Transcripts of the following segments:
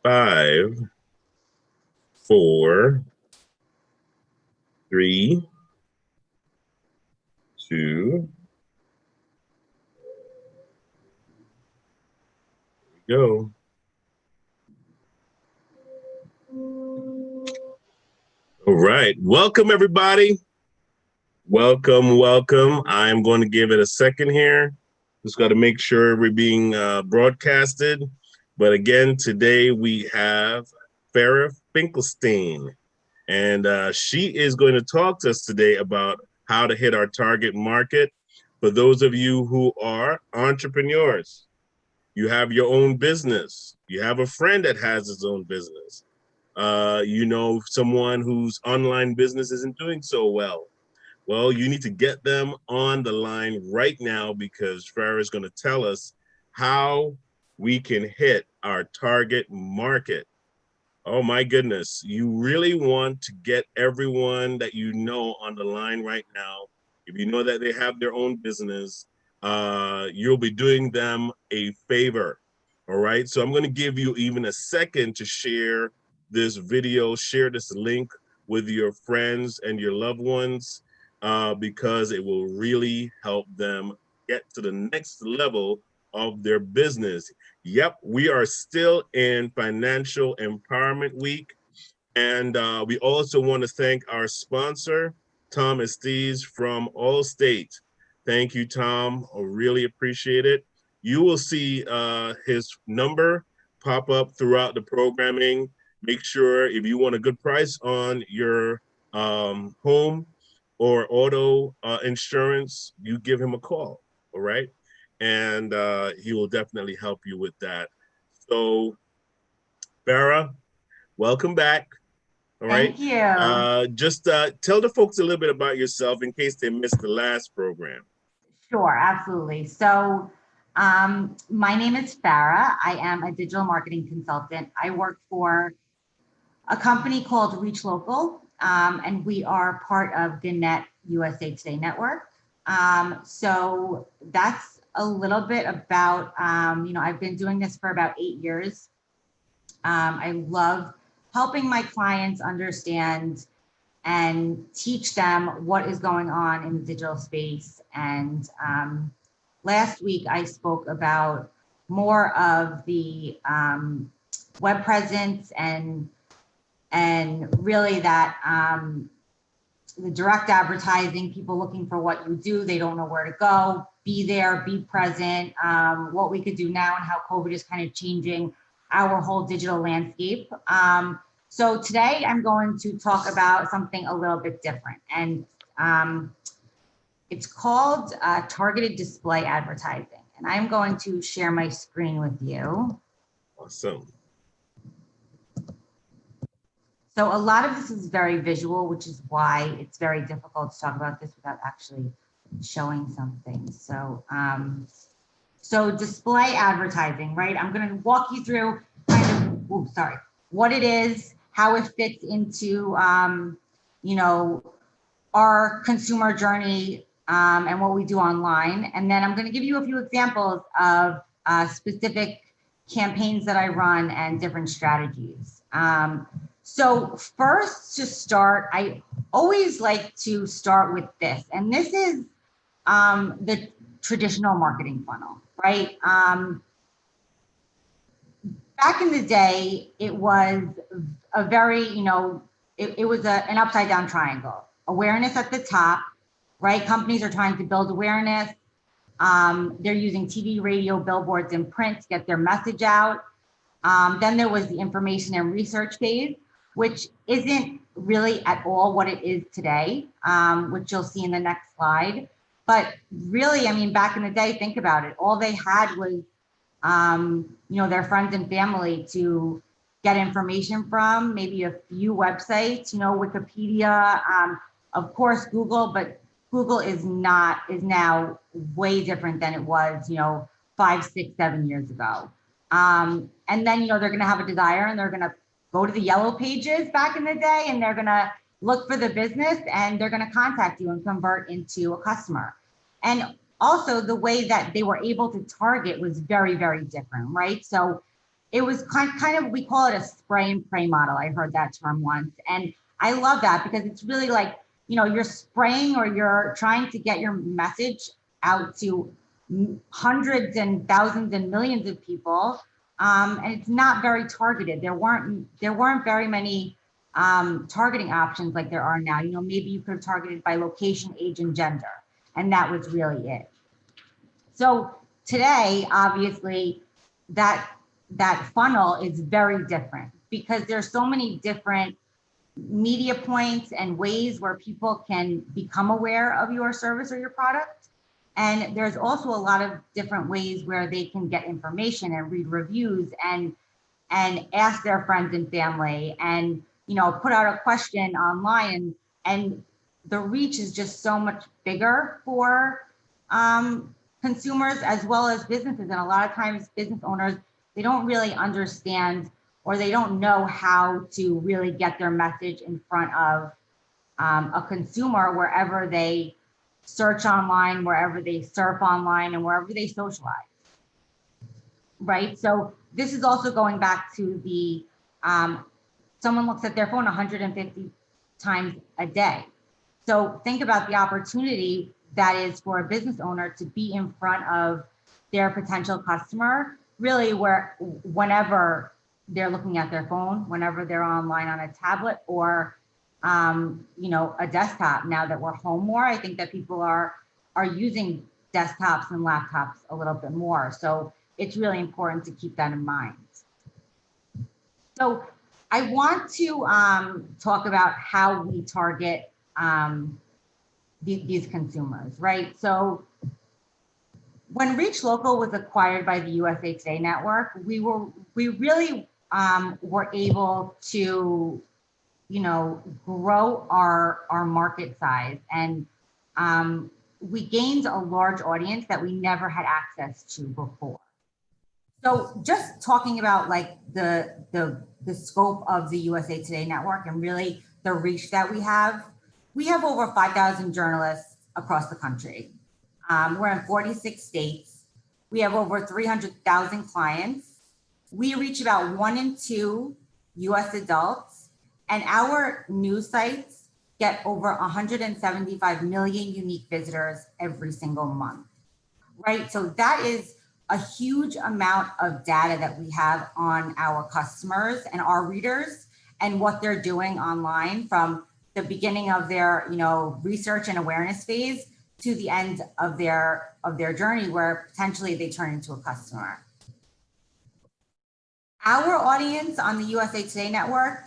5, 4, 3, 2, go. All right. Welcome, everybody. Welcome. I'm going to give it a second here. Just got to make sure we're being broadcasted. But again, today we have Fara Finkelstein, and she is going to talk to us today about how to hit our target market. For those of you who are entrepreneurs, you have your own business, you have a friend that has his own business, you know someone whose online business isn't doing so well. Well, you need to get them on the line right now because Farah is going to tell us how we can hit our target market. Oh my goodness. You really want to get everyone that you know on the line right now. If you know that they have their own business, you'll be doing them a favor. All right. So I'm going to give you even a second to share this video, share this link with your friends and your loved ones, because it will really help them get to the next level of their business. Yep, we are still in Financial Empowerment Week. And we also want to thank our sponsor, Tom Estes from Allstate. Thank you, Tom. I really appreciate it. You will see his number pop up throughout the programming. Make sure if you want a good price on your home or auto insurance, you give him a call. All right. And he will definitely help you with that. So, Farah, welcome back. All right. Thank you. Just tell the folks a little bit about yourself in case they missed the last program. Sure, absolutely. So, my name is Fara. I am a digital marketing consultant. I work for a company called Reach Local, and we are part of the Net USA Today network. So that's a little bit about, I've been doing this for about 8 years. I love helping my clients understand and teach them what is going on in the digital space. And last week I spoke about more of the web presence and really that the direct advertising, people looking for what you do, they don't know where to go, be there, be present, what we could do now and how COVID is kind of changing our whole digital landscape. So today I'm going to talk about something a little bit different, and it's called targeted display advertising. And I'm going to share my screen with you. Awesome. So a lot of this is very visual, which is why it's very difficult to talk about this without actually showing something. So display advertising, right? I'm going to walk you through kind of, what it is, how it fits into, our consumer journey and what we do online. And then I'm going to give you a few examples of specific campaigns that I run and different strategies. So first to start, I always like to start with this, and this is the traditional marketing funnel, right? Back in the day, it was a very, it was an upside down triangle. Awareness at the top, right? Companies are trying to build awareness. They're using TV, radio, billboards, and print to get their message out. Then there was the information and research phase, which isn't really at all what it is today, which you'll see in the next slide. But really, I mean, back in the day, think about it. All they had was, their friends and family to get information from, maybe a few websites, Wikipedia, of course, Google, but Google is now way different than it was, 5, 6, 7 years ago. And then, they're going to have a desire and they're going to go to the yellow pages back in the day, and they're going to look for the business and they're going to contact you and convert into a customer. And also the way that they were able to target was very, very different, right? So it was kind of, we call it a spray and pray model. I heard that term once. And I love that because it's really like, you're spraying or you're trying to get your message out to hundreds and thousands and millions of people. And it's not very targeted. There weren't very many targeting options like there are now. Maybe you could have targeted by location, age, and gender. And that was really it. So today, obviously, that that funnel is very different because there's so many different media points and ways where people can become aware of your service or your product. And there's also a lot of different ways where they can get information and read reviews and ask their friends and family and put out a question online, and the reach is just so much bigger for consumers as well as businesses. And a lot of times business owners, they don't really understand or they don't know how to really get their message in front of a consumer wherever they search online, wherever they surf online, and wherever they socialize, right? So this is also going back to the someone looks at their phone 150 times a day. So think about the opportunity that is for a business owner to be in front of their potential customer, really whenever they're looking at their phone, whenever they're online on a tablet or a desktop. Now that we're home more, I think that people are using desktops and laptops a little bit more. So it's really important to keep that in mind. So I want to talk about how we target these consumers, right? So when Reach Local was acquired by the USA Today Network, we really were able to, grow our market size, and we gained a large audience that we never had access to before. So just talking about like the scope of the USA Today Network and really the reach that we have over 5,000 journalists across the country. We're in 46 states. We have over 300,000 clients. We reach about 1 in 2 US adults, and our news sites get over 175 million unique visitors every single month, right? So that is a huge amount of data that we have on our customers and our readers and what they're doing online from the beginning of their, research and awareness phase to the end of their journey where potentially they turn into a customer. Our audience on the USA Today Network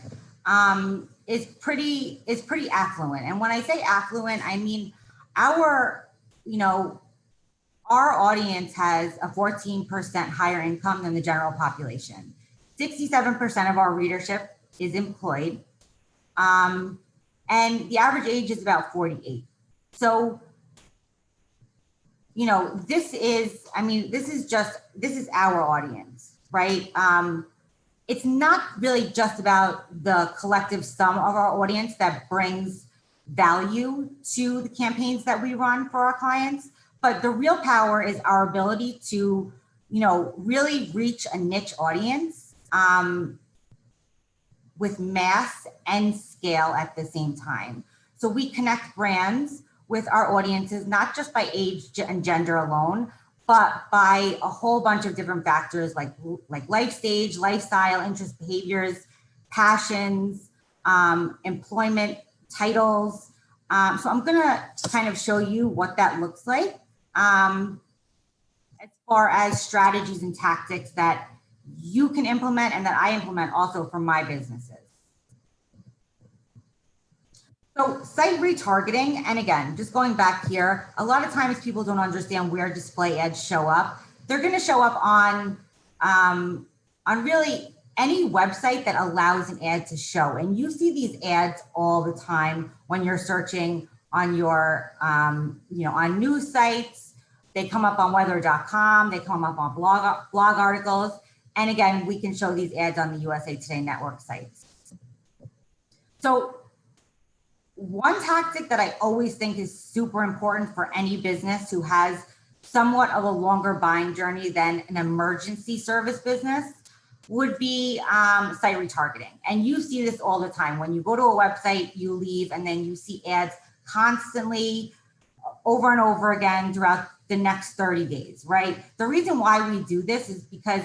is pretty affluent. And when I say affluent, I mean our audience has a 14% higher income than the general population. 67% of our readership is employed. And the average age is about 48. So, this is our audience, right? It's not really just about the collective sum of our audience that brings value to the campaigns that we run for our clients, but the real power is our ability to, really reach a niche audience with mass and scale at the same time. So we connect brands with our audiences, not just by age and gender alone, but by a whole bunch of different factors like life stage, lifestyle, interest, behaviors, passions, employment, titles. So I'm gonna kind of show you what that looks like as far as strategies and tactics that you can implement and that I implement also for my businesses. So site retargeting, and again, just going back here, a lot of times people don't understand where display ads show up. They're going to show up on really any website that allows an ad to show. And you see these ads all the time when you're searching on your, on news sites. They come up on weather.com. They come up on blog articles. And again, we can show these ads on the USA Today Network sites. So one tactic that I always think is super important for any business who has somewhat of a longer buying journey than an emergency service business would be site retargeting. And you see this all the time. When you go to a website, you leave and then you see ads constantly over and over again throughout the next 30 days, right? The reason why we do this is because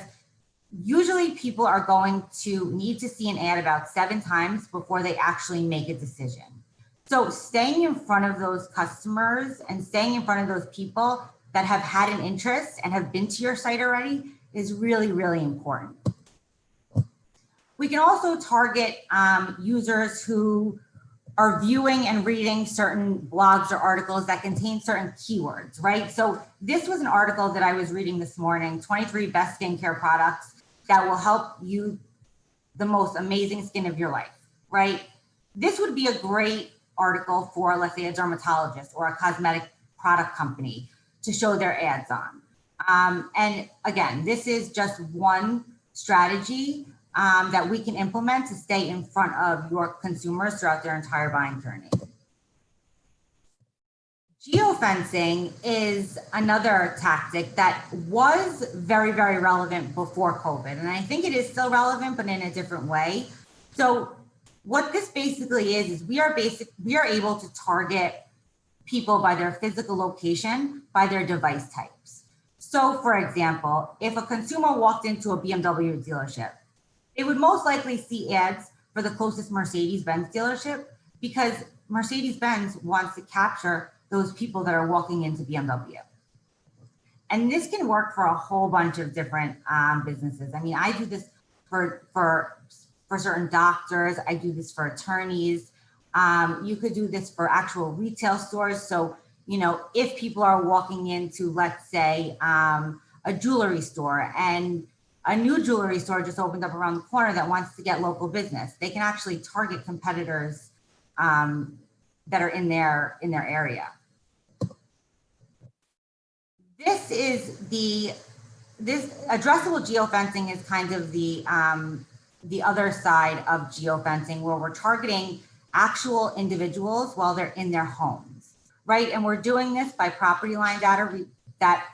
usually people are going to need to see an ad about 7 times before they actually make a decision. So staying in front of those customers and staying in front of those people that have had an interest and have been to your site already is really, really important. We can also target users who are viewing and reading certain blogs or articles that contain certain keywords, right? So this was an article that I was reading this morning, 23 best skincare products that will help you the most amazing skin of your life, right? This would be a great article for, let's say, a dermatologist or a cosmetic product company to show their ads on. And again, this is just one strategy that we can implement to stay in front of your consumers throughout their entire buying journey. Geofencing is another tactic that was very, very relevant before COVID. And I think it is still relevant, but in a different way. So what this basically is we are able to target people by their physical location, by their device types. So for example, if a consumer walked into a BMW dealership, they would most likely see ads for the closest Mercedes-Benz dealership because Mercedes-Benz wants to capture those people that are walking into BMW. And this can work for a whole bunch of different businesses. I mean, I do this for certain doctors. I do this for attorneys. You could do this for actual retail stores. So, you know, if people are walking into, let's say, a jewelry store and a new jewelry store just opened up around the corner that wants to get local business, they can actually target competitors that are in their area. This addressable geofencing is kind of the other side of geofencing, where we're targeting actual individuals while they're in their homes, right? And we're doing this by property line data that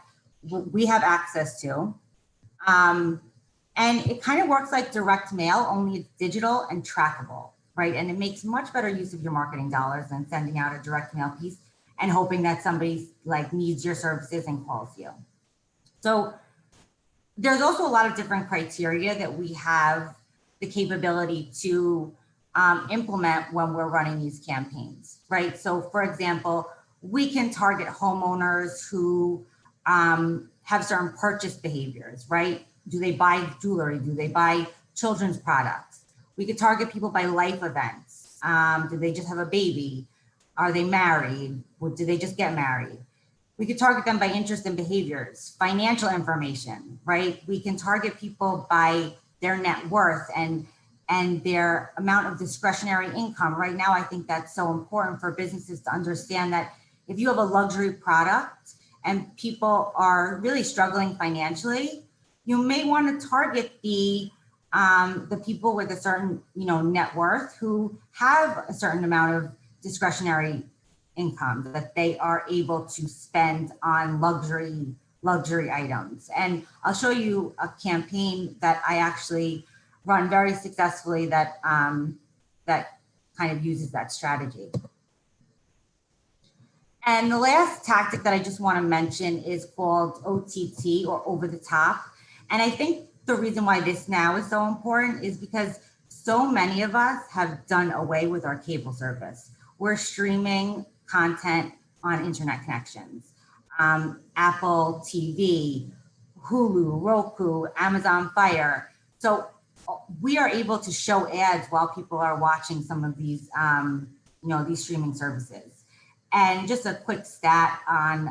we have access to. And it kind of works like direct mail, only it's digital and trackable, right? And it makes much better use of your marketing dollars than sending out a direct mail piece and hoping that somebody like needs your services and calls you. So there's also a lot of different criteria that we have the capability to implement when we're running these campaigns, right? So for example, we can target homeowners who have certain purchase behaviors, right? Do they buy jewelry? Do they buy children's products? We could target people by life events. Do they just have a baby? Are they married? Or do they just get married? We could target them by interest and behaviors, financial information, right? We can target people by their net worth and their amount of discretionary income. Right now, I think that's so important for businesses to understand that if you have a luxury product and people are really struggling financially, you may want to target the people with a certain, net worth who have a certain amount of discretionary income that they are able to spend on luxury items. And I'll show you a campaign that I actually run very successfully that that kind of uses that strategy. And the last tactic that I just want to mention is called OTT, or over the top. And I think the reason why this now is so important is because so many of us have done away with our cable service. We're streaming content on internet connections. Apple TV, Hulu, Roku, Amazon Fire. So we are able to show ads while people are watching some of these, these streaming services. And just a quick stat on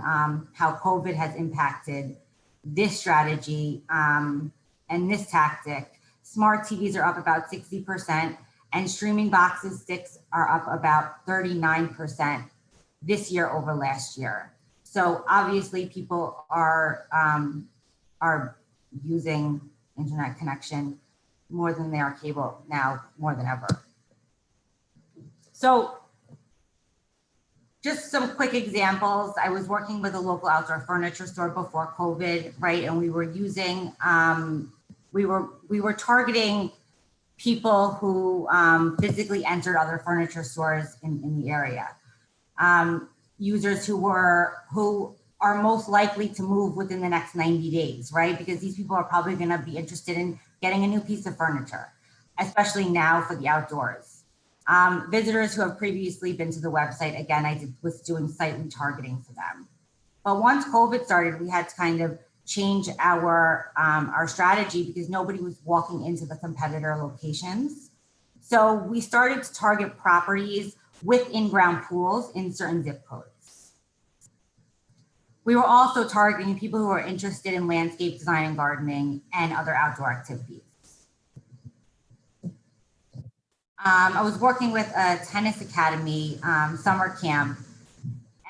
how COVID has impacted this strategy and this tactic. Smart TVs are up about 60%, and streaming boxes sticks are up about 39% this year over last year. So obviously people are using internet connection more than they are cable now, more than ever. So just some quick examples. I was working with a local outdoor furniture store before COVID, right? And we were using we were targeting people who physically entered other furniture stores in the area. Users who are most likely to move within the next 90 days, right? Because these people are probably going to be interested in getting a new piece of furniture, especially now for the outdoors. Visitors who have previously been to the website, again, was doing site retargeting for them. But once COVID started, we had to kind of change our strategy because nobody was walking into the competitor locations. So we started to target properties with in-ground pools in certain zip codes. We were also targeting people who are interested in landscape design and gardening and other outdoor activities. I was working with a tennis academy summer camp,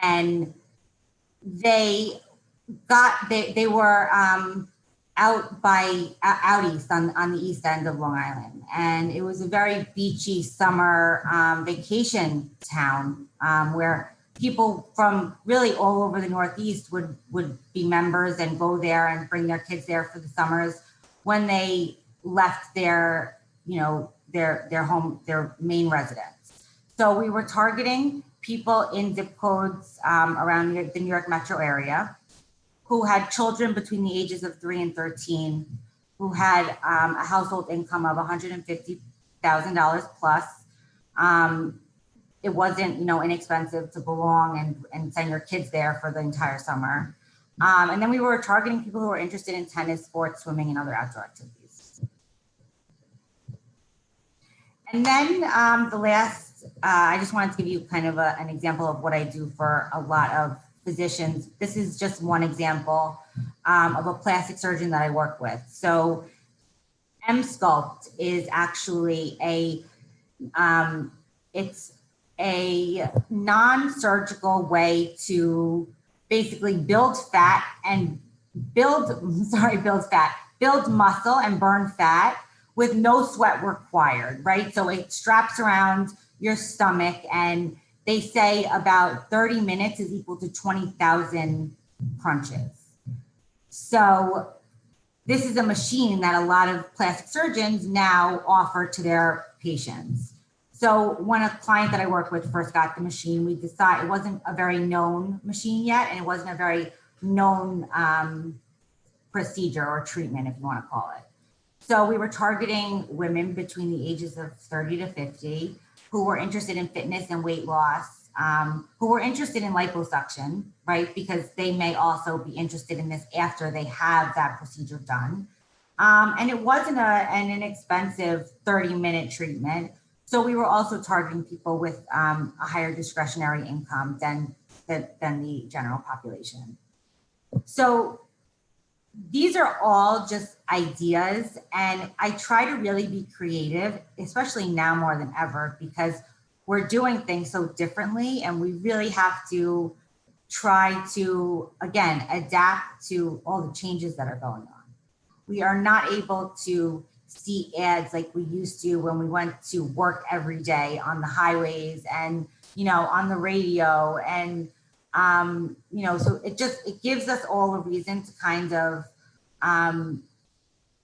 and they were out east on the east end of Long Island, and it was a very beachy summer vacation town where people from really all over the Northeast would be members and go there and bring their kids there for the summers when they left their home, their main residence. So we were targeting people in zip codes around the New York metro area who had children between the ages of 3 and 13, who had a household income of $150,000 plus. It wasn't, inexpensive to belong and send your kids there for the entire summer. And then we were targeting people who were interested in tennis, sports, swimming, and other outdoor activities. And then the last, I just wanted to give you kind of an example of what I do for a lot of physicians. This is just one example of a plastic surgeon that I work with. So M-Sculpt is actually it's a non-surgical way to basically build muscle and burn fat with no sweat required, right? So it straps around your stomach, and they say about 30 minutes is equal to 20,000 crunches. So this is a machine that a lot of plastic surgeons now offer to their patients. So when a client that I work with first got the machine, we decided it wasn't a very known machine yet, and it wasn't a very known procedure or treatment, if you want to call it. So we were targeting women between the ages of 30 to 50 who were interested in fitness and weight loss, who were interested in liposuction, right? Because they may also be interested in this after they have that procedure done. And it wasn't an inexpensive 30-minute treatment. So we were also targeting people with a higher discretionary income than the general population. So these are all just ideas, and I try to really be creative, especially now more than ever, because we're doing things so differently, and we really have to try to, again, adapt to all the changes that are going on. We are not able to see ads like we used to when we went to work every day on the highways and, on the radio, and so it gives us all a reason to kind of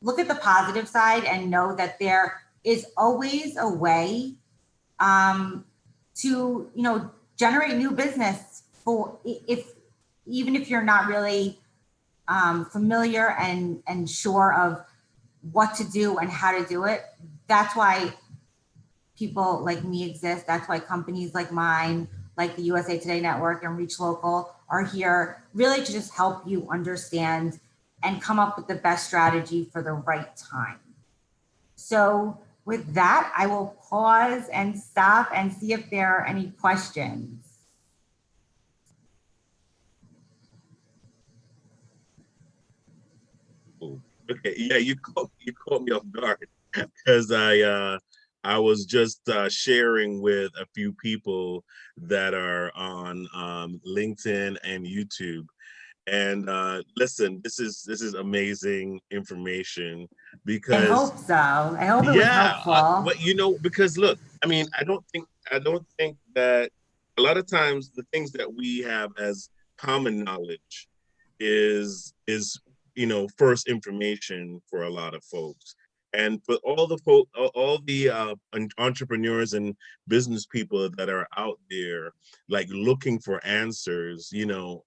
look at the positive side and know that there is always a way to, generate new business even if you're not really familiar and sure of what to do and how to do it. That's why people like me exist. That's why companies like mine, like the USA Today Network and Reach Local, are here really to just help you understand and come up with the best strategy for the right time. So with that, I will pause and stop and see if there are any questions. Okay, yeah, you caught me off guard because I was just sharing with a few people that are on LinkedIn and YouTube. And listen, this is amazing information I because hope so. I hope it was yeah, helpful. but because look, I mean, I don't think that a lot of times the things that we have as common knowledge is first information for a lot of folks. And for all the entrepreneurs and business people that are out there, like looking for answers,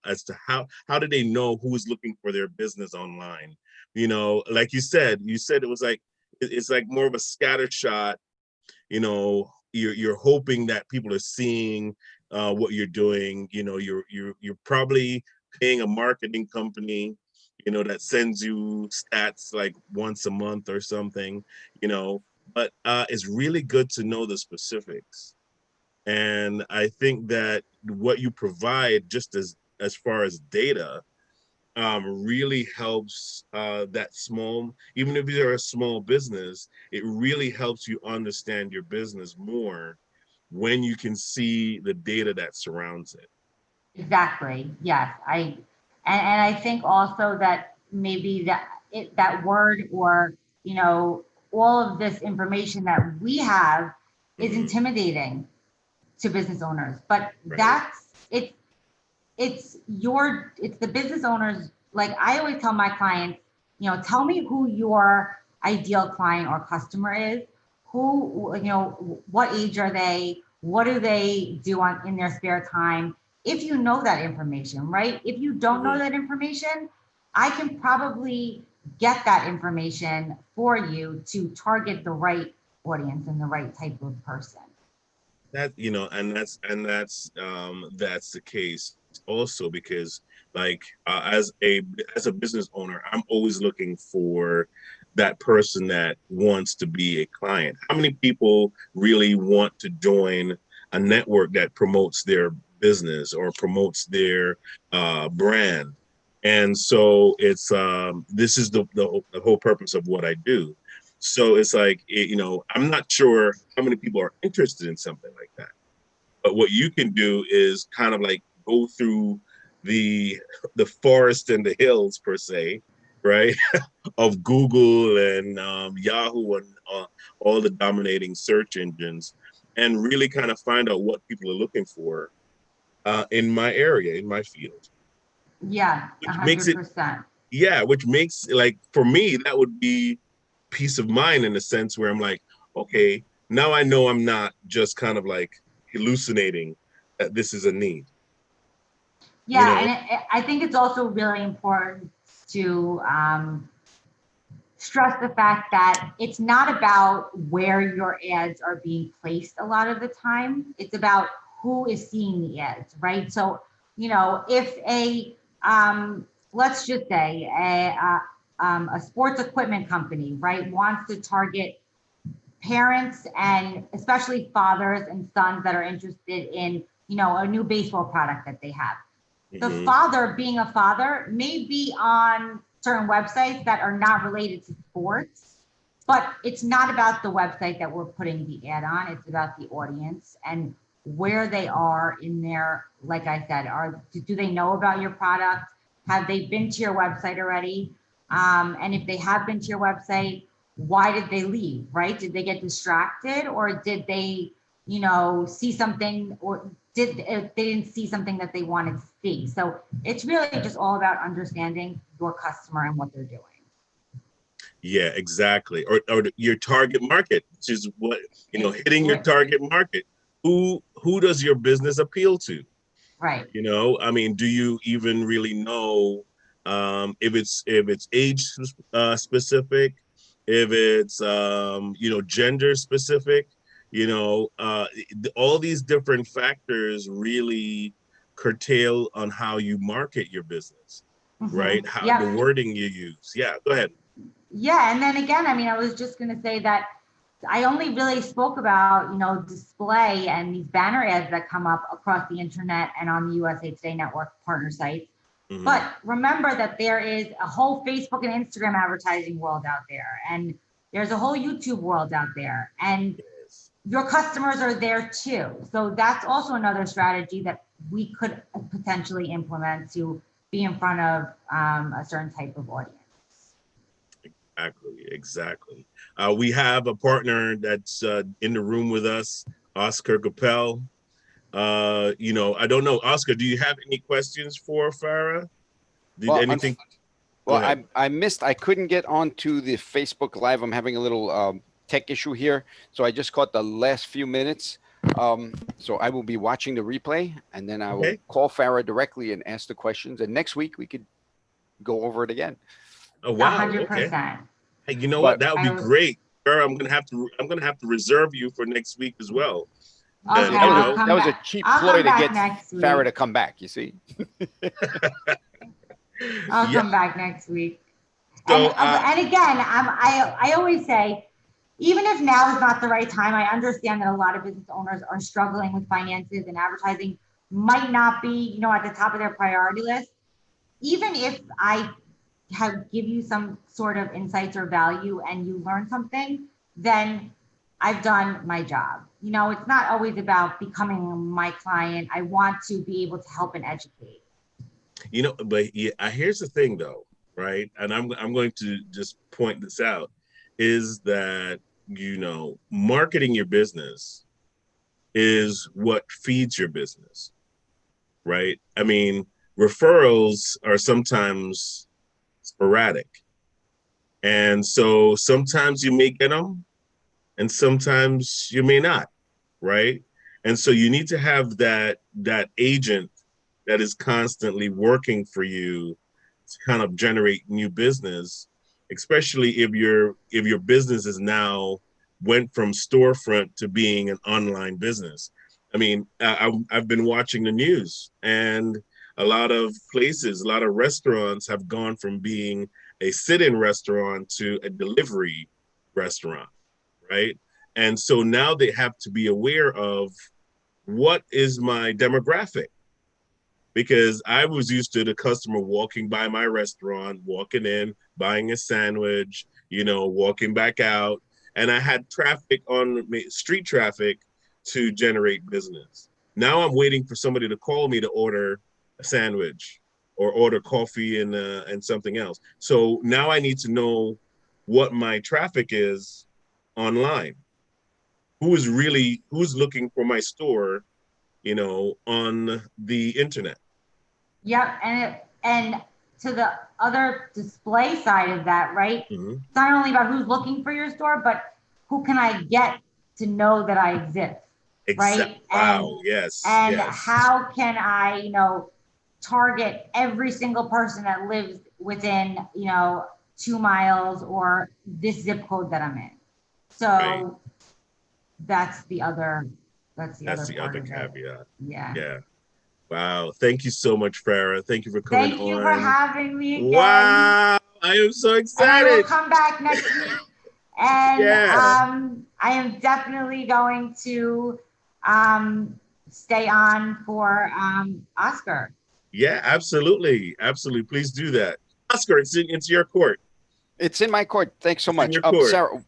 as to how do they know who is looking for their business online? Like you said it was like it's like more of a scatter shot. You're hoping that people are seeing what you're doing. You're probably paying a marketing company that sends you stats like once a month or something. But it's really good to know the specifics. And I think that what you provide, just as far as data, really helps that small, even if you're a small business, it really helps you understand your business more when you can see the data that surrounds it. Exactly. Yes. And I think also that maybe that word, or, you know, all of this information that we have is Hmm. intimidating to business owners. But Right. it's the business owners. Like I always tell my clients, tell me who your ideal client or customer is. Who, what age are they? What do they do in their spare time? If you know that information, right? If you don't know Hmm. that information, I can probably get that information for you to target the right audience and the right type of person. And that's the case also, because like as a business owner, I'm always looking for that person that wants to be a client. How many people really want to join a network that promotes their business or promotes their brand? And so this is the whole purpose of what I do. So it's like, I'm not sure how many people are interested in something like that. But what you can do is kind of like go through the the forest and the hills per se, right? Of Google and Yahoo and all the dominating search engines, and really kind of find out what people are looking for in my area, in my field, Yeah, a which makes hundred it, percent. yeah, which makes, like, for me, that would be peace of mind, in a sense where I'm like, okay, now I know I'm not just kind of like hallucinating that this is a need, you Yeah, know? and I think it's also really important to stress the fact that it's not about where your ads are being placed a lot of the time. It's about who is seeing the ads, right? So, if let's just say a sports equipment company, right, wants to target parents and especially fathers and sons that are interested in, a new baseball product that they have. The Hmm. father, being a father, may be on certain websites that are not related to sports, but it's not about the website that we're putting the ad on. It's about the audience and where they are in their, like I said, do they know about your product? Have they been to your website already? And if they have been to your website, why did they leave, right? Did they get distracted, or did they, see something, or they didn't see something that they wanted to see? So it's really just all about understanding your customer and what they're doing. Yeah, exactly. Or your target market, which is what, hitting your target market. Who does your business appeal to? Right. I mean, do you even really know if it's age specific, if it's gender specific? All these different factors really curtail on how you market your business, right? How the Yep. wording you use. Yeah, go ahead. Yeah. And then again, I mean, I was just going to say that I only really spoke about, display and these banner ads that come up across the internet and on the USA Today Network partner sites. Hmm. But remember that there is a whole Facebook and Instagram advertising world out there, and there's a whole YouTube world out there, and Yes. your customers are there too. So that's also another strategy that we could potentially implement to be in front of a certain type of audience. Exactly, exactly. We have a partner that's in the room with us, Oscar Capel. I don't know, Oscar. Do you have any questions for Farah? Did Well, anything? Go Well, ahead. I missed. I couldn't get onto the Facebook Live. I'm having a little tech issue here, so I just caught the last few minutes. So I will be watching the replay, and then I will Okay. call Farah directly and ask the questions. And next week we could go over it again. Oh A wow. hundred Okay. percent. Hey, you know what? But That would be I great. Sir, I'm gonna have to reserve you for next week as well. okay. see, You I'll know, that come was a back. cheap I'll ploy come to back get next Farah week. to come back. You see? I'll yeah. come back next week. So And again, I always say, even if now is not the right time, I understand that a lot of business owners are struggling with finances and advertising might not be, at the top of their priority list. Even if I give you some sort of insights or value and you learn something, then I've done my job. It's not always about becoming my client. I want to be able to help and educate. but yeah, here's the thing though, right? And I'm going to just point this out is that marketing your business is what feeds your business, right? I mean, referrals are sometimes sporadic. And so sometimes you may get them and sometimes you may not, right? And so you need to have that agent that is constantly working for you to kind of generate new business, especially if your business is now went from storefront to being an online business. I mean, I've been watching the news, and a lot of places, a lot of restaurants have gone from being a sit-in restaurant to a delivery restaurant, right? And so now they have to be aware of what is my demographic, because I was used to the customer walking by my restaurant, walking in, buying a sandwich, walking back out. And I had traffic on street traffic to generate business. Now I'm waiting for somebody to call me to order a sandwich or order coffee and something else. So now I need to know what my traffic is online. Who's looking for my store, on the internet. Yep. And to the other display side of that, right? Mm-hmm. It's not only about who's looking for your store, but who can I get to know that I exist, Exactly. right? Wow. Yes. And Yes. how can I, target every single person that lives within, 2 miles or this zip code that I'm in. Right. So that's the other That's the part other of it. caveat. Yeah. Yeah. Wow. Thank you so much, Farah. Thank you for coming Thank you for on. having me again. Wow. I am so And I will excited. come back next week. And Yeah. I am definitely going to stay on for Oscar. Yeah, absolutely. Absolutely. Please do that. Oscar, it's your court. It's in my court. Thanks so It's in much. your court. Sarah,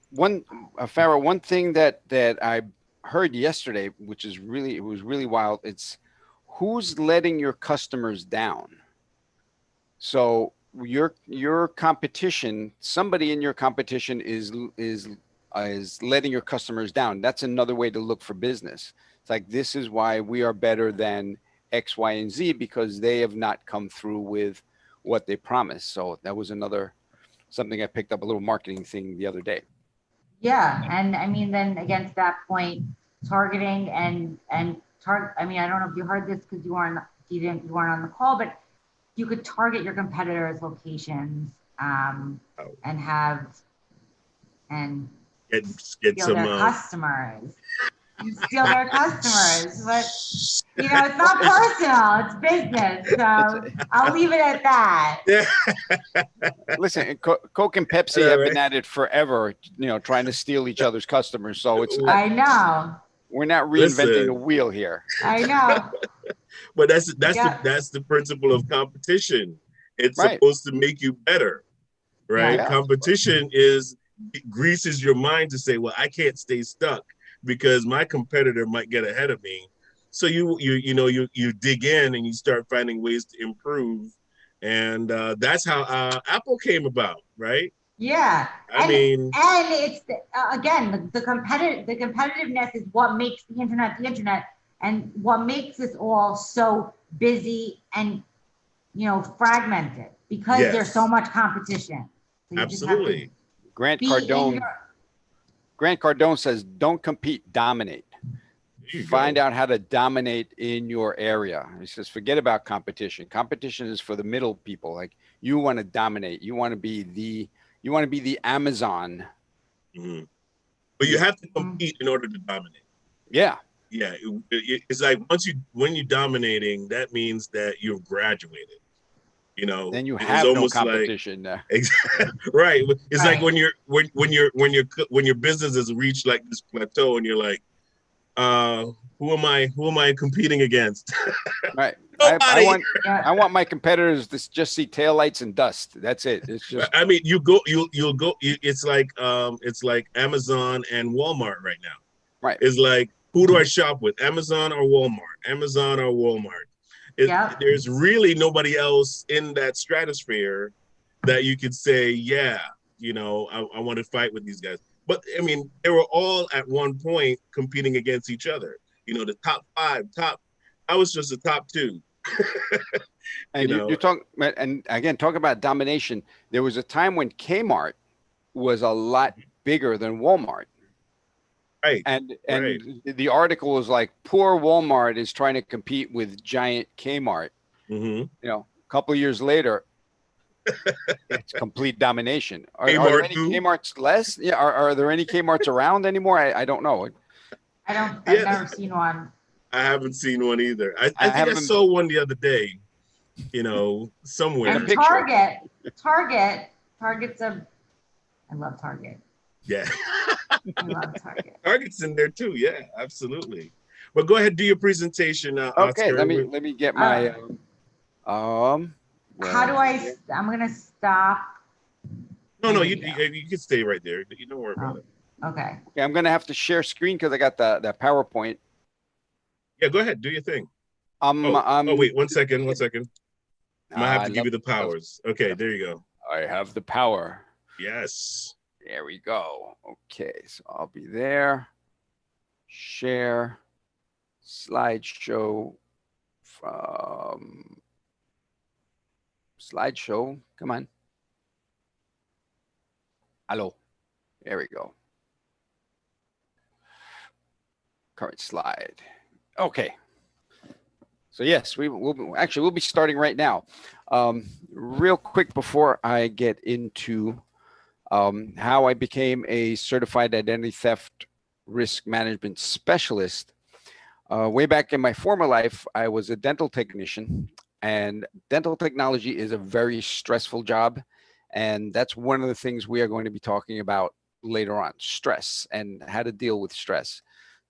Farah, one thing that I heard yesterday, which is really, it was really wild. It's who's letting your customers down. So your competition, somebody in your competition is letting your customers down. That's another way to look for business. It's like, this is why we are better than X, Y, and Z, because they have not come through with what they promised. So that was another something I picked up, a little marketing thing the other day. Yeah, and I mean, then against that point, targeting and target. I mean, I don't know if you heard this because you weren't on the call, but you could target your competitors' locations Oh, and have and get steal some their customers. Steal their customers, but it's not personal; it's business. It's So I'll leave it at that. yeah. listen, Coke and Pepsi have been at it forever, trying to steal each other's customers. So it's not, I know. we're not reinventing the Listen, wheel here. I know. but that's the Yep. that's the principle of competition. It's Right. supposed to make you better, right? Yes. Yeah. Competition is greases your mind to say, well, I can't stay stuck because my competitor might get ahead of me. So you dig in and you start finding ways to improve, and that's how Apple came about, right? Yeah, I mean, and it's again the competitiveness is what makes the internet, and what makes us all so busy and fragmented. because there's so Yes, much competition. So you just have to absolutely. Grant be in Cardone. your, Grant Cardone says, "Don't compete, dominate. There you Find go. out how to dominate in your area." He says, "Forget about competition. Competition is for the middle people. Like you want to dominate. You want to be the Amazon." Mhm. But you You know, have to compete in order to dominate. yeah. Yeah, it's like when you're dominating, that means that you've graduated. You know, Then you it's have no almost like competition. right. It's like right. when your business has reached like this plateau, and you're like, uh, who am I competing against? Right. Nobody. Yeah. I want my competitors to just see taillights and dust. That's it. It's just I mean, you'll go. It's like Amazon and Walmart right now. right. It's like, who do I shop with? Amazon or Walmart? Amazon or Walmart? Yep. There's really nobody else in that stratosphere that you could say, yeah, I want to fight with these guys. But I mean, they were all at one point competing against each other. The top five, I was just the top two. you And you know, talk, and again, talk about domination. There was a time when Kmart was a lot bigger than Walmart. right, right. And the article was like, poor Walmart is trying to compete with giant Kmart. Mm-hmm. A couple of years later, it's complete domination. Are there Kmart any who? Kmart's less? Yeah. Are there any Kmart's around anymore? I don't know. I've Yeah, never seen one. I haven't seen one either. I I think I haven't saw one the other day, in a And somewhere. picture. Target's I love Target. Yeah. I love Target. Target's in there too. Yeah, absolutely. But go ahead, do your presentation, Okay, Oscar. let me get Uh, my where how am do I I, here? I'm gonna stop No, my no, video. you can stay right there. You don't worry about Oh, it. okay. Okay, I'm gonna have to share screen because I got the PowerPoint. Yeah, go ahead, do your thing. Um, Oh, um, wait, one second, one second. I might have I to give love, you the love, powers. Okay, love. there you go. I have the power. Yes. There we go. Okay, so I'll be there. Share slideshow from slideshow. Come on. Hello. There we go. Current slide. Okay. So yes, we'll be starting right now. Real quick before I get into how I became a certified identity theft risk management specialist. Way back in my former life, I was a dental technician, and dental technology is a very stressful job. And that's one of the things we are going to be talking about later on, stress and how to deal with stress.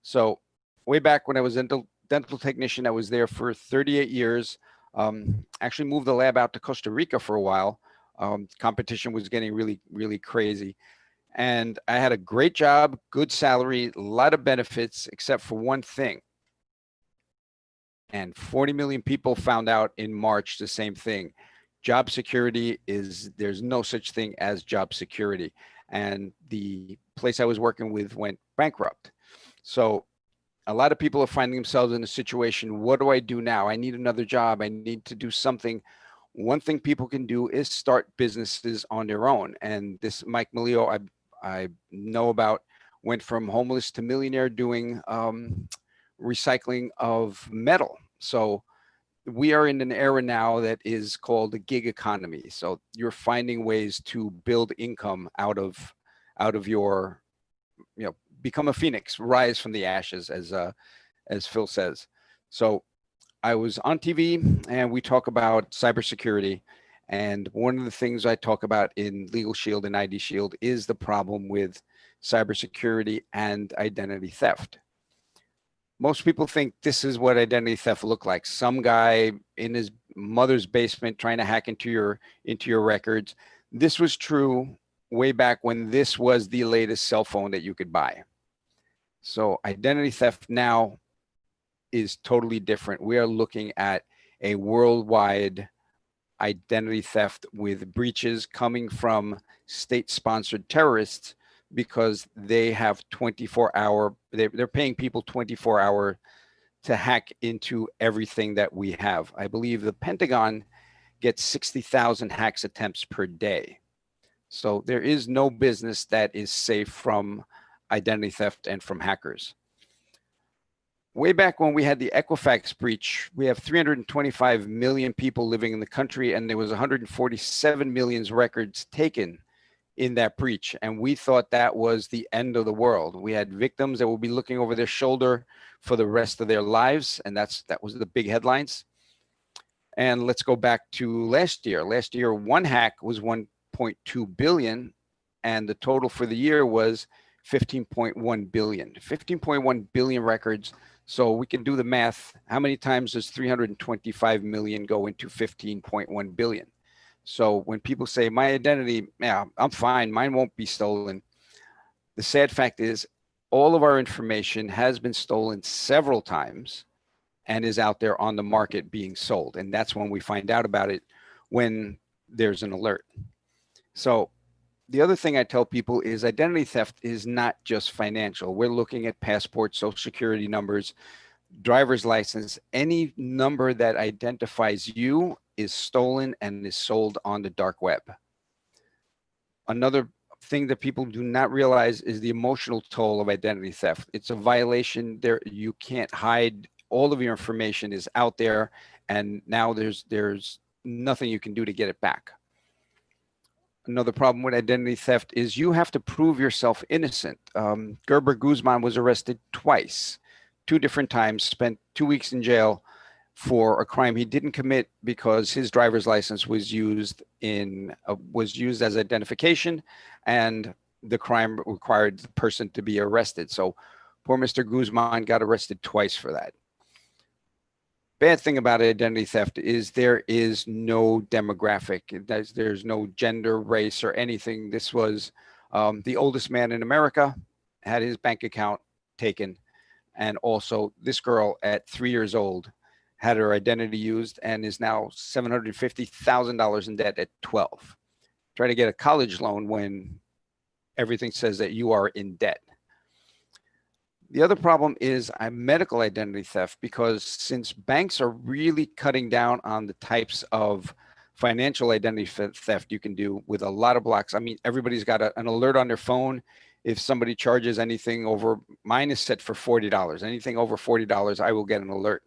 So way back when I was dental technician, I was there for 38 years. Actually moved the lab out to Costa Rica for a while. Competition was getting really, really crazy. And I had a great job, good salary, a lot of benefits, except for one thing. And 40 million people found out in March the same thing. Job security there's no such thing as job security. And the place I was working with went bankrupt. So a lot of people are finding themselves in a situation. What do I do now? I need another job. I need to do something. One thing people can do is start businesses on their own. And this Mike Malio, I know about, went from homeless to millionaire doing recycling of metal. So we are in an era now that is called the gig economy. So you're finding ways to build income out of your, become a phoenix, rise from the ashes, as Phil says. So I was on TV and we talk about cybersecurity. And one of the things I talk about in Legal Shield and ID Shield is the problem with cybersecurity and identity theft. Most people think this is what identity theft look like. Some guy in his mother's basement trying to hack into your records. This was true way back when this was the latest cell phone that you could buy. So identity theft now is totally different. We are looking at a worldwide identity theft with breaches coming from state-sponsored terrorists because they have 24-hour, they're paying people 24-hour to hack into everything that we have. I believe the Pentagon gets 60,000 hacks attempts per day. So there is no business that is safe from identity theft and from hackers. Way back when we had the Equifax breach, we have 325 million people living in the country, and there was 147 million records taken in that breach. And we thought that was the end of the world. We had victims that would be looking over their shoulder for the rest of their lives. And that was the big headlines. And let's go back to last year. Last year, one hack was 1.2 billion, and the total for the year was 15.1 billion. 15.1 billion records. So we can do the math. How many times does 325 million go into 15.1 billion? So when people say my identity, yeah, I'm fine, mine won't be stolen. The sad fact is all of our information has been stolen several times and is out there on the market being sold. And that's when we find out about it, when there's an alert. So the other thing I tell people is identity theft is not just financial. We're looking at passports, social security numbers, driver's license. Any number that identifies you is stolen and is sold on the dark web. Another thing that people do not realize is the emotional toll of identity theft. It's a violation. There, you can't hide. All of your information is out there, and now there's nothing you can do to get it back. Another problem with identity theft is you have to prove yourself innocent. Gerber Guzman was arrested twice, 2 different times, spent 2 weeks in jail for a crime he didn't commit because his driver's license was used as identification, and the crime required the person to be arrested. So poor Mr. Guzman got arrested twice for that. Bad thing about identity theft is there is no demographic. There's no gender, race, or anything. This was the oldest man in America, had his bank account taken. And also this girl at 3 years old had her identity used and is now $750,000 in debt at 12. Try to get a college loan when everything says that you are in debt. The other problem is medical identity theft, because since banks are really cutting down on the types of financial identity theft you can do with a lot of blocks. I mean, everybody's got an alert on their phone. If somebody charges anything over, mine is set for $40. Anything over $40, I will get an alert.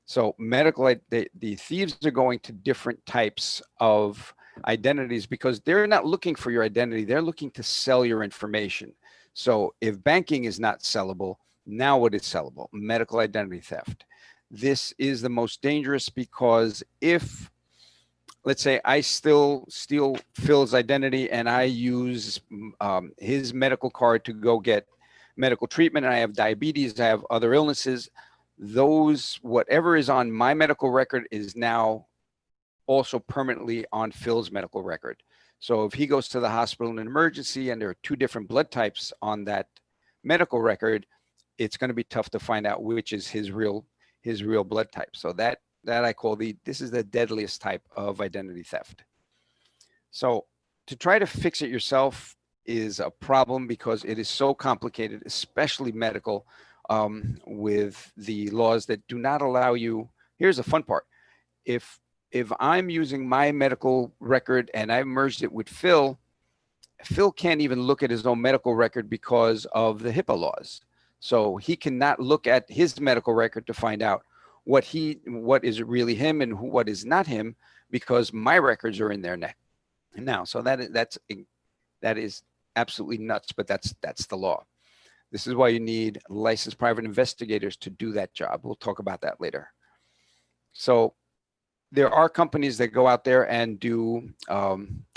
So medical, the thieves are going to different types of identities because they're not looking for your identity. They're looking to sell your information. So if banking is not sellable, now what is sellable? Medical identity theft. This is the most dangerous because if, let's say I still steal Phil's identity and I use his medical card to go get medical treatment, and I have diabetes, I have other illnesses, those, whatever is on my medical record is now also permanently on Phil's medical record. So if he goes to the hospital in an emergency and there are 2 different blood types on that medical record, it's going to be tough to find out which is his real blood type. So that I call this is the deadliest type of identity theft. So to try to fix it yourself is a problem because it is so complicated, especially medical, with the laws that do not allow you. Here's the fun part. If I'm using my medical record and I merged it with Phil can't even look at his own medical record because of the HIPAA laws. So he cannot look at his medical record to find out what is really him and what is not him, because my records are in there now. So that is absolutely nuts, but that's the law. This is why you need licensed private investigators to do that job. We'll talk about that later. So there are companies that go out there and do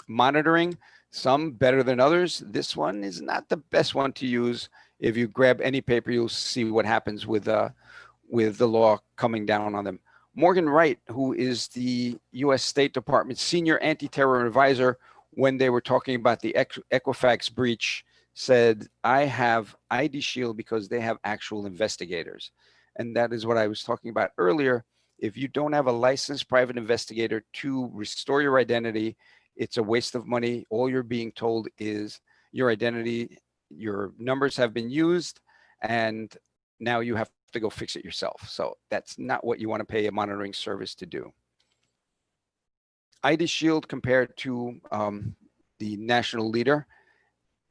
monitoring, some better than others. This one is not the best one to use. If you grab any paper, you'll see what happens with the law coming down on them. Morgan Wright, who is the U.S. State Department senior anti-terror advisor, when they were talking about the Equifax breach, said, I have ID Shield because they have actual investigators. And that is what I was talking about earlier. If you don't have a licensed private investigator to restore your identity, it's a waste of money. All you're being told is your identity, your numbers have been used, and now you have to go fix it yourself. So that's not what you want to pay a monitoring service to do. ID Shield compared to the national leader.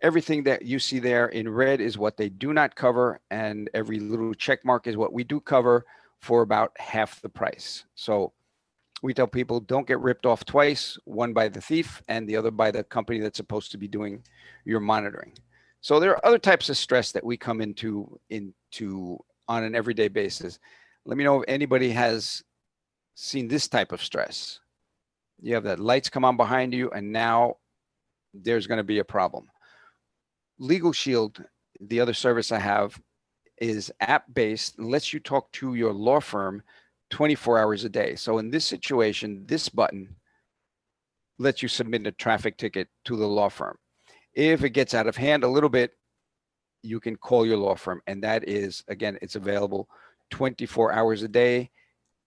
Everything that you see there in red is what they do not cover, and every little check mark is what we do cover for about half the price. So we tell people don't get ripped off twice, one by the thief and the other by the company that's supposed to be doing your monitoring. So there are other types of stress that we come into on an everyday basis. Let me know if anybody has seen this type of stress. You have that lights come on behind you, and now there's going to be a problem. Legal Shield, the other service I have, is app-based, lets you talk to your law firm 24 hours a day. So in this situation, this button lets you submit a traffic ticket to the law firm. If it gets out of hand a little bit, you can call your law firm. And that is, again, it's available 24 hours a day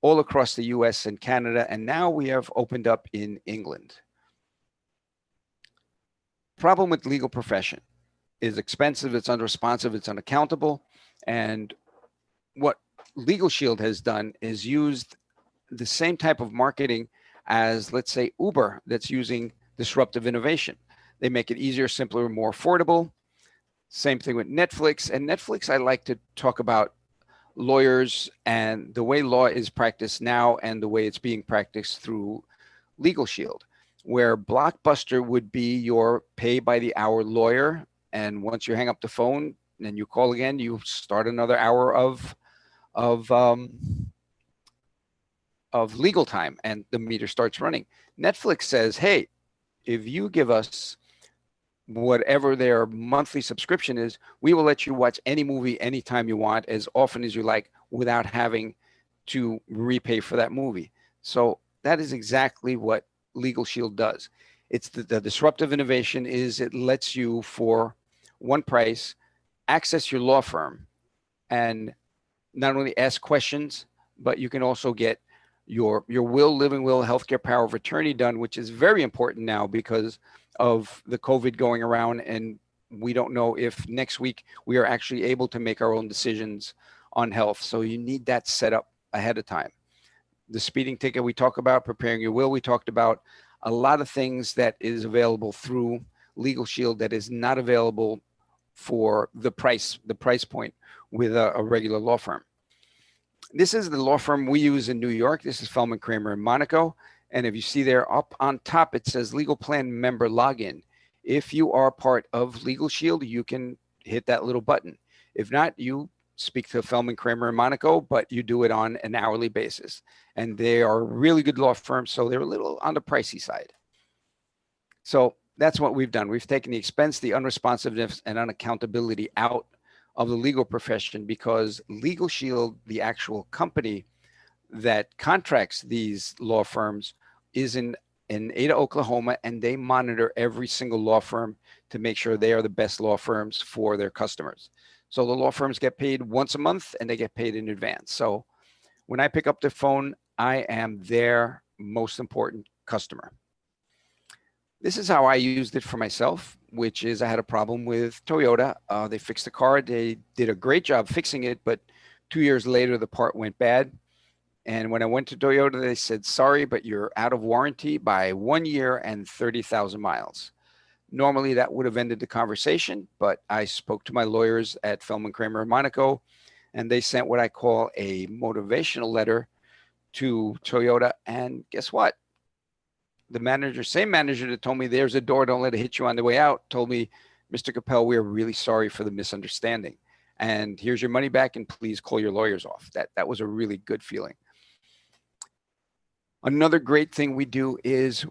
all across the US and Canada. And now we have opened up in England. Problem with legal profession is expensive, it's unresponsive, it's unaccountable. And what Legal Shield has done is used the same type of marketing as, let's say, Uber, that's using disruptive innovation. They make it easier, simpler, more affordable. Same thing with Netflix. And Netflix, I like to talk about lawyers and the way law is practiced now and the way it's being practiced through Legal Shield, where Blockbuster would be your pay by the hour lawyer. And once you hang up the phone and you call again, you start another hour of legal time and the meter starts running. Netflix says, hey, if you give us whatever their monthly subscription is, we will let you watch any movie anytime you want, as often as you like, without having to repay for that movie. So that is exactly what Legal Shield does. It's the disruptive innovation is it lets you, for one price, access your law firm and not only ask questions, but you can also get your will, living will, healthcare power of attorney done, which is very important now because of the COVID going around. And we don't know if next week we are actually able to make our own decisions on health. So you need that set up ahead of time. The speeding ticket we talk about, preparing your will, we talked about a lot of things that is available through Legal Shield that is not available for the price point with a regular law firm. This is the law firm we use in New York. This is Feldman Kramer in Monaco. And if you see there up on top, it says Legal Plan Member Login. If you are part of Legal Shield, you can hit that little button. If not, you speak to Feldman Kramer in Monaco, but you do it on an hourly basis. And they are really good law firms, so they're a little on the pricey side. So that's what we've done. We've taken the expense, the unresponsiveness, and unaccountability out of the legal profession, because Legal Shield, the actual company that contracts these law firms, is in Ada, Oklahoma, and they monitor every single law firm to make sure they are the best law firms for their customers. So the law firms get paid once a month and they get paid in advance. So when I pick up the phone, I am their most important customer. This is how I used it for myself, which is I had a problem with Toyota. They fixed the car. They did a great job fixing it, but 2 years later, the part went bad. And when I went to Toyota, they said, sorry, but you're out of warranty by 1 year and 30,000 miles. Normally, that would have ended the conversation, but I spoke to my lawyers at Feldman Kramer in Monaco, and they sent what I call a motivational letter to Toyota. And guess what? The manager, same manager that told me there's a door, don't let it hit you on the way out, told me, Mr. Capel, we are really sorry for the misunderstanding. And here's your money back, and please call your lawyers off. That was a really good feeling. Another great thing we do is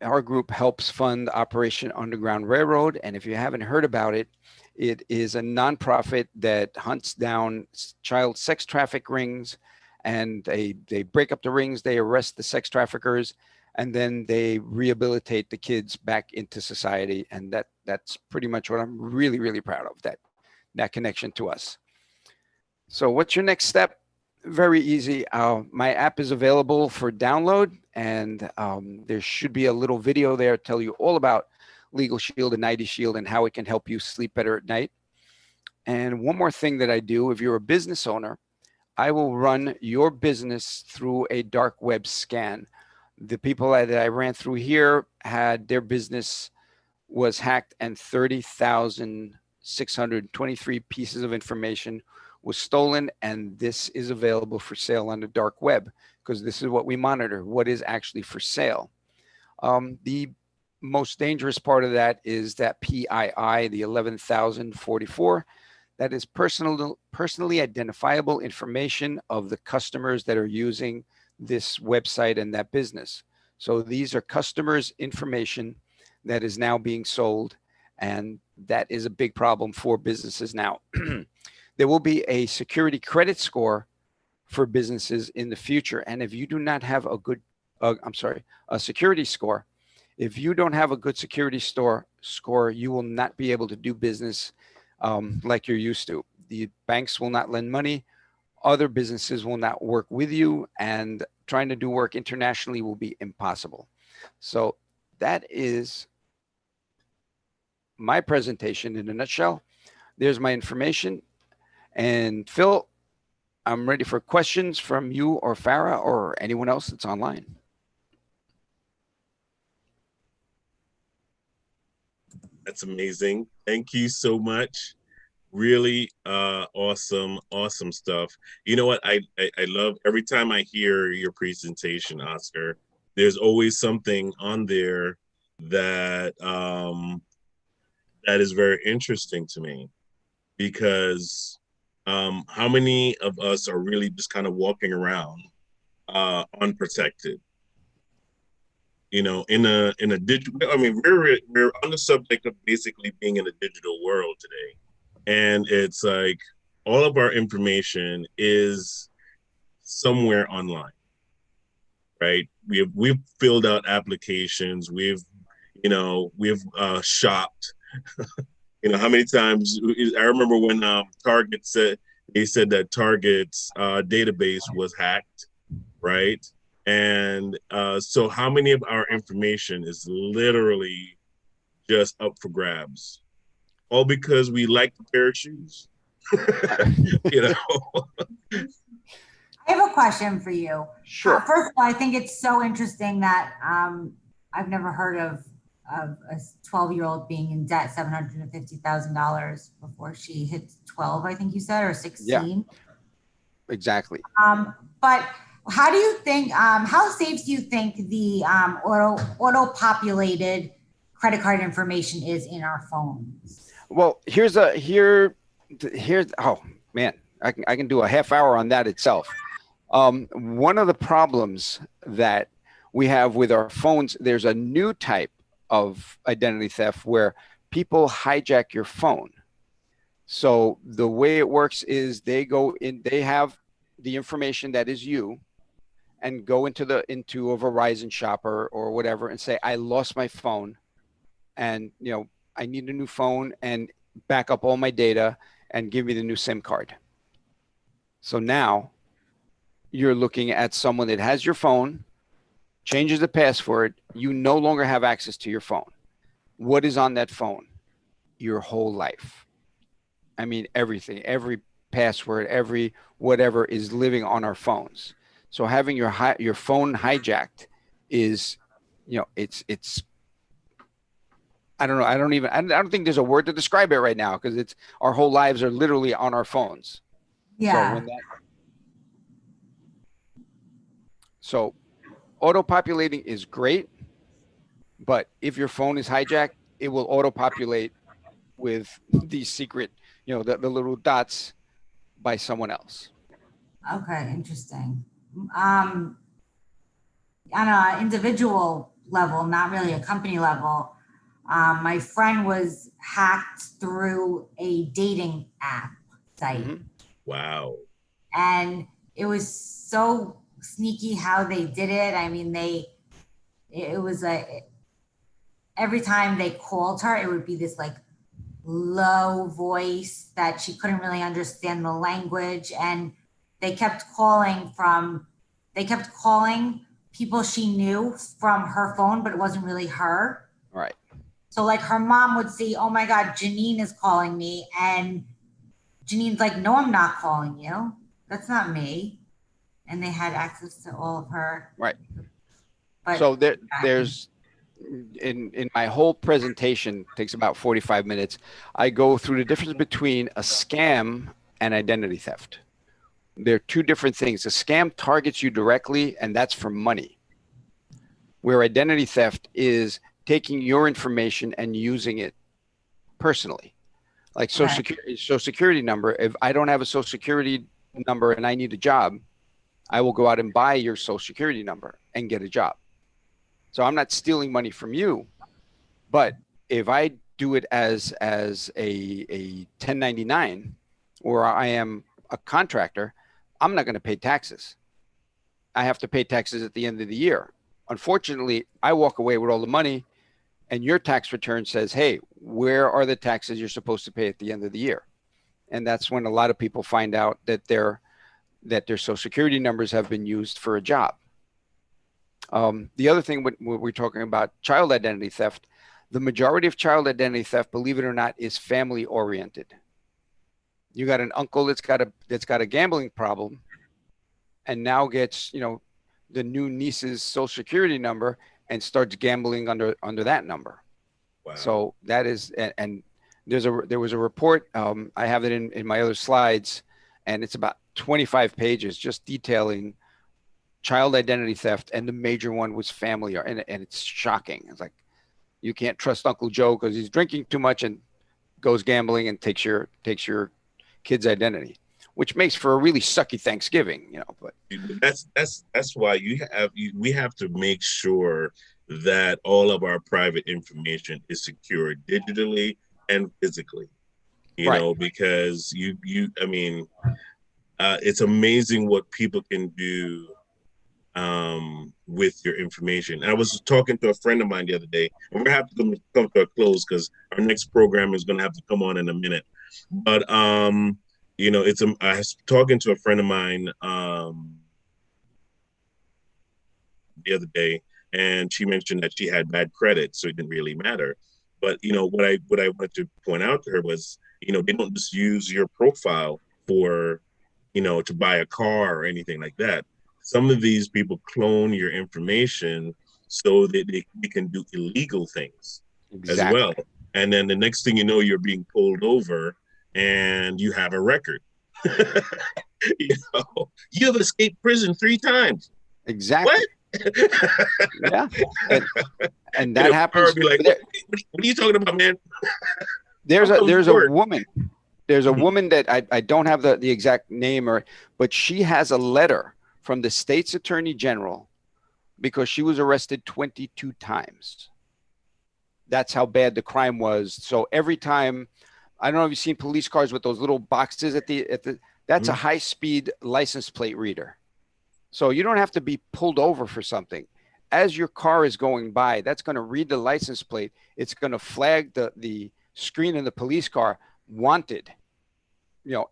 our group helps fund Operation Underground Railroad. And if you haven't heard about it, it is a nonprofit that hunts down child sex traffic rings, and they break up the rings, they arrest the sex traffickers, and then they rehabilitate the kids back into society. And that's pretty much what I'm really, really proud of, that connection to us. So what's your next step? Very easy. My app is available for download, and there should be a little video there to tell you all about Legal Shield and ID Shield and how it can help you sleep better at night. And one more thing that I do, if you're a business owner, I will run your business through a dark web scan. The people that I ran through here had their business was hacked and 30,623 pieces of information was stolen. And this is available for sale on the dark web, because this is what we monitor, what is actually for sale. The most dangerous part of that is that PII, the 11,044, that is personally identifiable information of the customers that are using this website and that business. So these are customers' information that is now being sold, and that is a big problem for businesses now. There will be a security credit score for businesses in the future, and if you do not have a good, a security score, if you don't have a good security score, you will not be able to do business like you're used to. The banks will not lend money. Other businesses will not work with you, and trying to do work internationally will be impossible. So that is my presentation in a nutshell. There's my information. And Phil, I'm ready for questions from you or Farah or anyone else that's online. That's amazing. Thank you so much. Really awesome stuff. You know what, I love every time I hear your presentation, Oscar. There's always something on there that that is very interesting to me, because how many of us are really just kind of walking around unprotected, you know, in a digital, I mean, we're on the subject of basically being in a digital world today. And it's like all of our information is somewhere online, right? We've filled out applications, we've shopped. You know, how many times I remember when Target said, they said that Target's database was hacked, right? And so how many of our information is literally just up for grabs, all because we like the pair of shoes? You know. I have a question for you. Sure. First of all, I think it's so interesting that I've never heard of a 12-year-old being in debt $750,000 before she hit 12, I think you said, or 16. Yeah, exactly. But how do you think, how safe do you think the auto-populated credit card information is in our phones? Well, here's oh man, I can do a half hour on that itself. One of the problems that we have with our phones, there's a new type of identity theft where people hijack your phone. So the way it works is they go in, they have the information that is you, and go into a Verizon shopper or whatever and say, I lost my phone, and I need a new phone, and back up all my data and give me the new SIM card. So now you're looking at someone that has your phone, changes the password, you no longer have access to your phone. What is on that phone? Your whole life. I mean, everything, every password, every whatever is living on our phones. So having your phone hijacked is, it's I don't know. I don't think there's a word to describe it right now, because it's our whole lives are literally on our phones. Yeah. So auto-populating is great, but if your phone is hijacked, it will auto-populate with these secret, the little dots by someone else. Okay, interesting. On an individual level, not really a company level, my friend was hacked through a dating app site. Mm-hmm. Wow. And it was so sneaky how they did it. I mean, it was every time they called her, it would be this like low voice that she couldn't really understand the language. And they kept calling people she knew from her phone, but it wasn't really her. Right. So like her mom would see, oh my God, Janine is calling me. And Janine's like, no, I'm not calling you. That's not me. And they had access to all of her. Right. But So there's in my whole presentation takes about 45 minutes. I go through the difference between a scam and identity theft. They're two different things. A scam targets you directly, and that's for money. Where identity theft is taking your information and using it personally. Like right, social security number. If I don't have a social security number and I need a job, I will go out and buy your social security number and get a job. So I'm not stealing money from you, but if I do it as a 1099 or I am a contractor, I'm not going to pay taxes. I have to pay taxes at the end of the year. Unfortunately, I walk away with all the money and your tax return says, hey, where are the taxes you're supposed to pay at the end of the year? And that's when a lot of people find out that their social security numbers have been used for a job. The other thing when we're talking about child identity theft, the majority of child identity theft, believe it or not, is family oriented. You got an uncle that's got a gambling problem and now gets, the new niece's social security number and starts gambling under that number. Wow. So that is, and there was a report. I have it in my other slides, and it's about 25 pages just detailing child identity theft, and the major one was family, and it's shocking. It's like you can't trust Uncle Joe because he's drinking too much and goes gambling and takes your kid's identity, which makes for a really sucky Thanksgiving, But that's why we have to make sure that all of our private information is secure digitally and physically. Right. Because I mean, it's amazing what people can do with your information. I was talking to a friend of mine the other day, and we're gonna have to come to a close because our next program is gonna have to come on in a minute. But I was talking to a friend of mine the other day, and she mentioned that she had bad credit, so it didn't really matter. But what I wanted to point out to her was, they don't just use your profile for, to buy a car or anything like that. Some of these people clone your information so that they can do illegal things as well. Exactly. And then the next thing you know, you're being pulled over and you have a record. You have escaped prison 3 times. Exactly. What? Yeah. And that happens. Be like, what are you talking about, man? There's a woman. There's a woman that I don't have the exact name, but she has a letter from the state's attorney general because she was arrested 22 times. That's how bad the crime was. So every time, I don't know if you've seen police cars with those little boxes at the that's a high-speed license plate reader. So you don't have to be pulled over for something. As your car is going by, that's going to read the license plate. It's going to flag the screen in the police car, wanted,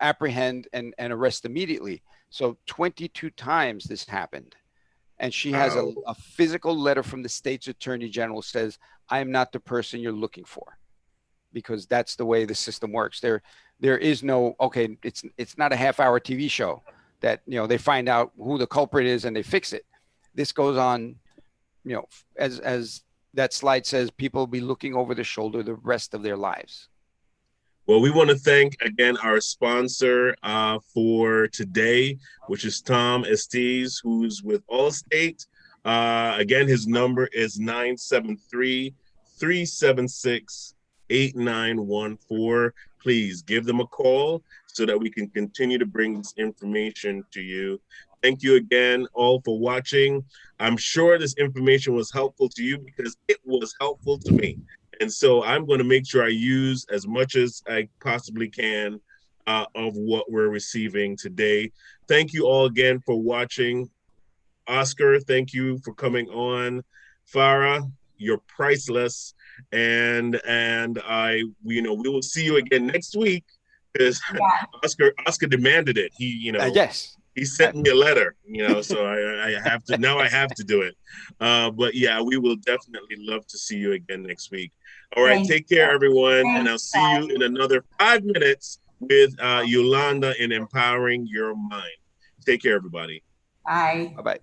apprehend and arrest immediately. So 22 times this happened. And she has a physical letter from the state's attorney general says, I am not the person you're looking for, because that's the way the system works. There is no, okay, it's not a half-hour TV show that, they find out who the culprit is and they fix it. This goes on, as that slide says, people will be looking over their shoulder the rest of their lives. Well, we want to thank again our sponsor for today, which is Tom Estes, who's with Allstate. Again, his number is 973-376-8914. Please give them a call so that we can continue to bring this information to you. Thank you again all for watching. I'm sure this information was helpful to you because it was helpful to me. And so I'm going to make sure I use as much as I possibly can of what we're receiving today. Thank you all again for watching. Oscar, thank you for coming on. Fara, you're priceless. And we will see you again next week because Oscar demanded it. He, yes. He sent me a letter, so I have to, now I have to do it. But yeah, we will definitely love to see you again next week. All right, take care, everyone. And I'll see you in another 5 minutes with Yolanda in Empowering Your Mind. Take care, everybody. Bye. Bye-bye.